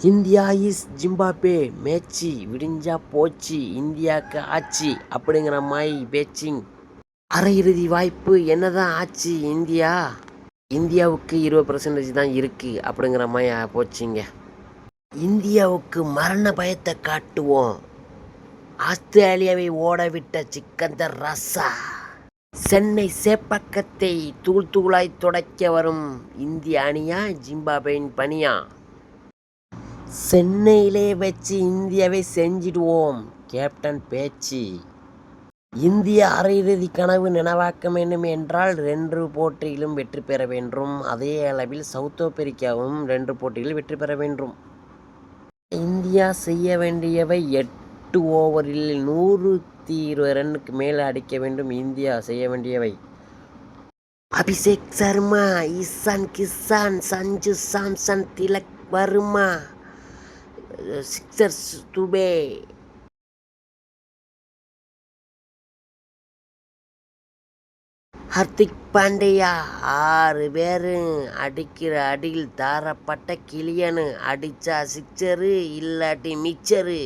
India is Zimbabwe match விடிஞ்சா போச்சு, இந்தியாவுக்கு ஆச்சு அப்படிங்கிற மாதிரி பேச்சிங். அரையிறுதி வாய்ப்பு என்னதான் ஆச்சு இந்தியாவுக்கு 20% தான் இருக்குது அப்படிங்கிற மாதிரி போச்சுங்க. இந்தியாவுக்கு மரண பயத்தை காட்டுவோம், ஆஸ்திரேலியாவை ஓடவிட்ட சிக்கந்தர் ராசா. சென்னை சேப்பாக்கத்தை தூள் தூளாய் துடைக்க வரும் இந்திய அணியா ஜிம்பாப்வேயின் பணியா? சென்னையிலே வச்சு இந்தியாவை செஞ்சிடுவோம், கேப்டன் பேச்சு. இந்திய அரையிறுதி கனவு நினைவாக்க வேண்டும் என்றால் 2 போட்டியிலும் வெற்றி பெற வேண்டும். அதே அளவில் சவுத் ஆப்பிரிக்காவும் 2 போட்டியில் வெற்றி பெற வேண்டும். இந்தியா செய்ய வேண்டியவை 8 ஓவரில் 120 ரன்னுக்கு மேலே அடிக்க வேண்டும். இந்தியா செய்ய வேண்டியவை அபிஷேக் சர்மா, ஈசான் கிசான், சஞ்சு சாம்சன், திலக் வர்மா, சிக்ஸர் துபே, ஹர்திக் பாண்டியா 6 பேரும் அடிக்கிற அடியில் தாரப்பட்ட கிளியனு. அடித்தா சிக்ஸரு, இல்லாட்டி மிக்சரு.